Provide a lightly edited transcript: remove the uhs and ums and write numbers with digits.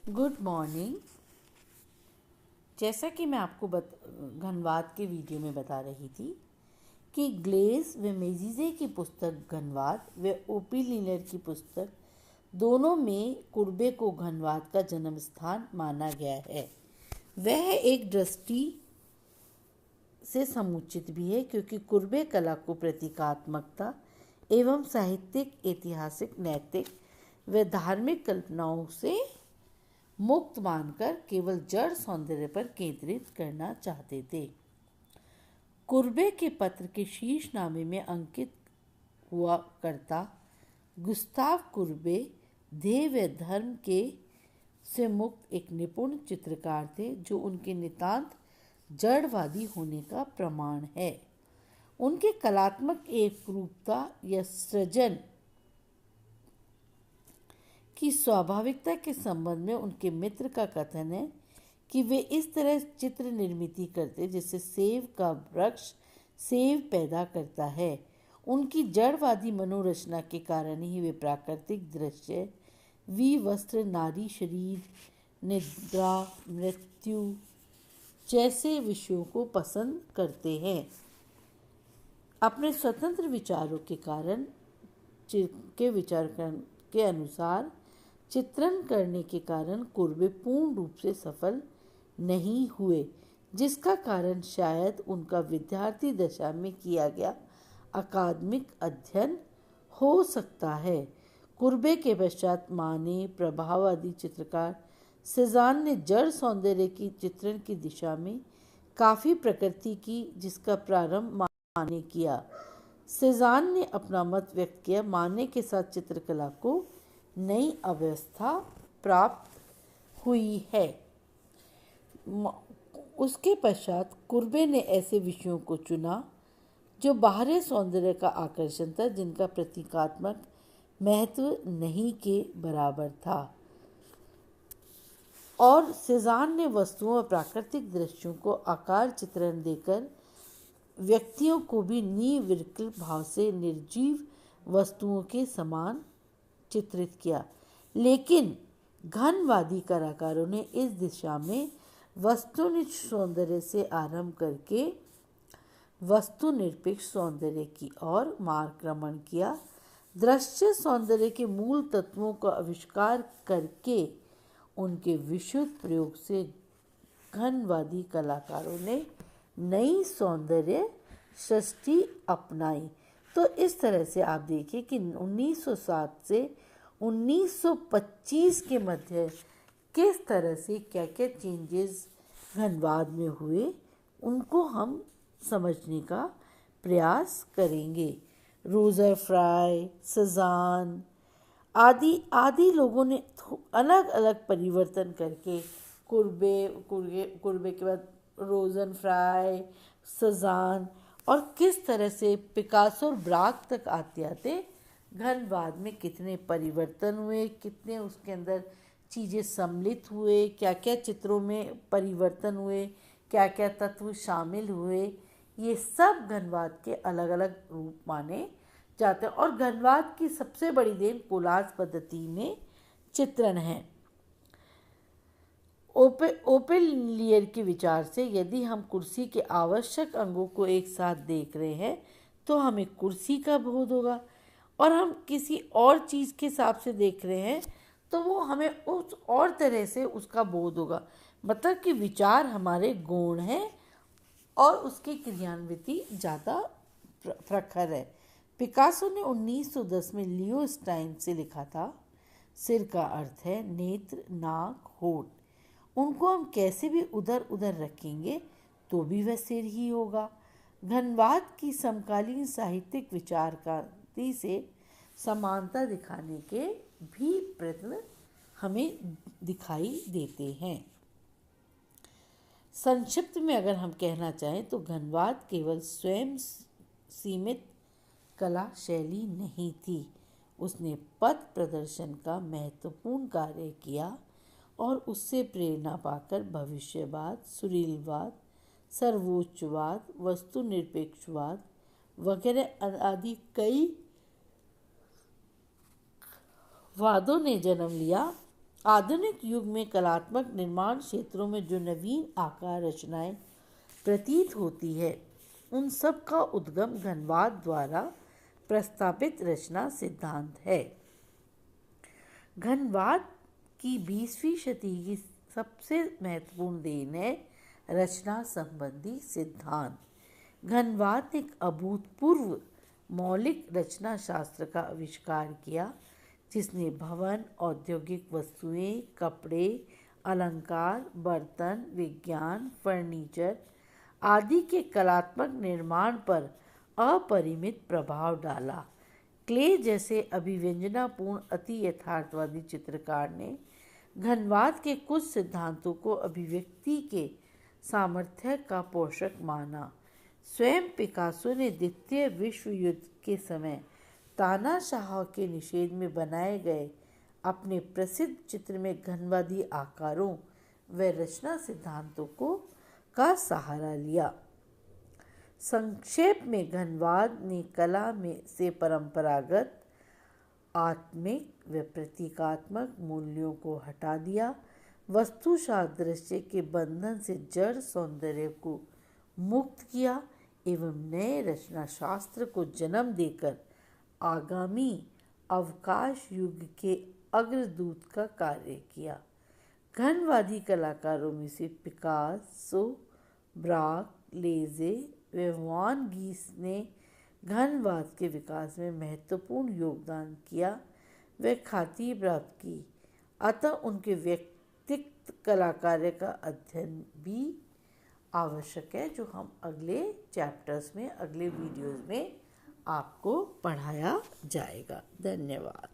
Good morning. जैसा कि मैं आपको घनवाद के वीडियो में बता रही थी कि ग्लेस व मेजिजे की पुस्तक घनवाद व ओपी लीलर की पुस्तक दोनों में कुर्बे को घनवाद का जन्म स्थान माना गया है। वह एक दृष्टि से समुचित भी है क्योंकि कुर्बे कला को प्रतीकात्मकता एवं साहित्यिक, ऐतिहासिक, नैतिक व धार्मिक कल्पनाओं से मुक्त मानकर केवल जड़ सौंदर्य पर केंद्रित करना चाहते थे। कुर्बे के पत्र के शीर्षनामे में अंकित हुआ करता गुस्ताव कुर्बे ध्येय व धर्म के से मुक्त एक निपुण चित्रकार थे, जो उनके नितांत जड़वादी होने का प्रमाण है। उनके कलात्मक एकरूपता या सृजन की स्वाभाविकता के संबंध में उनके मित्र का कथन है कि वे इस तरह चित्र निर्मित करते जैसे सेब का वृक्ष सेब पैदा करता है। उनकी जड़वादी मनोरचना के कारण ही वे प्राकृतिक दृश्य, विवस्त्र, नारी शरीर, निद्रा, मृत्यु जैसे विषयों को पसंद करते हैं। अपने स्वतंत्र विचारों के कारण के अनुसार चित्रण करने के कारण कुर्बे पूर्ण रूप से सफल नहीं हुए, जिसका कारण शायद उनका विद्यार्थी दशा में किया गया अकादमिक अध्ययन हो सकता है। कुर्बे के पश्चात माने, प्रभाववादी चित्रकार सेजान ने जड़ सौंदर्य की चित्रण की दिशा में काफ़ी प्रकृति की, जिसका प्रारंभ माने किया। सेजान ने अपना मत व्यक्त किया, माने के साथ चित्रकला को नई अवस्था प्राप्त हुई है। उसके पश्चात कुर्बे ने ऐसे विषयों को चुना जो बाहरी सौंदर्य का आकर्षण था, जिनका प्रतीकात्मक महत्व नहीं के बराबर था, और सेजान ने वस्तुओं और प्राकृतिक दृश्यों को आकार चित्रण देकर व्यक्तियों को भी निर्विकल्प भाव से निर्जीव वस्तुओं के समान चित्रित किया। लेकिन घनवादी कलाकारों ने इस दिशा में वस्तुनिष्ठ सौंदर्य से आरंभ करके वस्तुनिरपेक्ष सौंदर्य की ओर मार्गक्रमण किया। दृश्य सौंदर्य के मूल तत्वों का आविष्कार करके उनके विशुद्ध प्रयोग से घनवादी कलाकारों ने नई सौंदर्य सृष्टि अपनाई। तो इस तरह से आप देखिए कि 1907 से 1925 के मध्य किस तरह से क्या क्या चेंजेस घनवाद में हुए, उनको हम समझने का प्रयास करेंगे। रोजर फ्राई, सेजान आदि लोगों ने अलग अलग परिवर्तन करके कुर्बे के बाद रोजन फ्राई, सेजान और किस तरह से पिकासो और ब्राक तक आते आते घनवाद में कितने परिवर्तन हुए, कितने उसके अंदर चीज़ें सम्मिलित हुए, क्या क्या चित्रों में परिवर्तन हुए, क्या क्या तत्व शामिल हुए, ये सब घनवाद के अलग अलग रूप माने जाते हैं। और घनवाद की सबसे बड़ी देन कोलाज पद्धति में चित्रण है। ओपेलियर के विचार से यदि हम कुर्सी के आवश्यक अंगों को एक साथ देख रहे हैं तो हमें कुर्सी का बोध होगा, और हम किसी और चीज़ के हिसाब से देख रहे हैं तो वो हमें उस और तरह से उसका बोध होगा। मतलब कि विचार हमारे गौण हैं और उसकी क्रियान्विति ज़्यादा प्रखर है। पिकासो ने 1910 में लियो स्टाइन से लिखा था, सिर का अर्थ है नेत्र, नाक, होठ। उनको हम कैसे भी उधर उधर रखेंगे तो भी वह सिर ही होगा। घनवाद की समकालीन साहित्यिक विचारकांति से समानता दिखाने के भी प्रयत्न हमें दिखाई देते हैं। संक्षिप्त में अगर हम कहना चाहें तो घनवाद केवल स्वयं सीमित कला शैली नहीं थी, उसने पथ प्रदर्शन का महत्वपूर्ण कार्य किया और उससे प्रेरणा पाकर भविष्यवाद, सुरीलवाद, सर्वोच्चवाद, वस्तुनिरपेक्षवाद वगैरह आदि कई वादों ने जन्म लिया आधुनिक युग में कलात्मक निर्माण क्षेत्रों में जो नवीन आकार रचनाएं प्रतीत होती है, उन सब का उद्गम घनवाद द्वारा प्रस्तावित रचना सिद्धांत है। घनवाद की 20वीं शती की सबसे महत्वपूर्ण देन है रचना संबंधी सिद्धांत। घनवाद ने एक अभूतपूर्व मौलिक रचना शास्त्र का आविष्कार किया, जिसने भवन, औद्योगिक वस्तुएं, कपड़े, अलंकार, बर्तन, विज्ञान, फर्नीचर आदि के कलात्मक निर्माण पर अपरिमित प्रभाव डाला। क्ले जैसे अभिव्यंजनापूर्ण अति यथार्थवादी चित्रकार ने घनवाद के कुछ सिद्धांतों को अभिव्यक्ति के सामर्थ्य का पोषक माना। स्वयं पिकासो ने द्वितीय विश्व युद्ध के समय तानाशाह के निषेध में बनाए गए अपने प्रसिद्ध चित्र में घनवादी आकारों व रचना सिद्धांतों का सहारा लिया। संक्षेप में, घनवाद ने कला में से परंपरागत आत्मिक व प्रतीकात्मक मूल्यों को हटा दिया, वस्तु सादृश्य के बंधन से जड़ सौंदर्य को मुक्त किया एवं नए रचना शास्त्र को जन्म देकर आगामी अवकाश युग के अग्रदूत का कार्य किया। घनवादी कलाकारों में से पिकासो, ब्राक, लेजे व वान गीस ने घनवाद के विकास में महत्वपूर्ण योगदान किया व ख्याति प्राप्त की। अतः उनके व्यक्तिगत कलाकार्य का अध्ययन भी आवश्यक है, जो हम अगले चैप्टर्स में, अगले वीडियोस में आपको पढ़ाया जाएगा। धन्यवाद।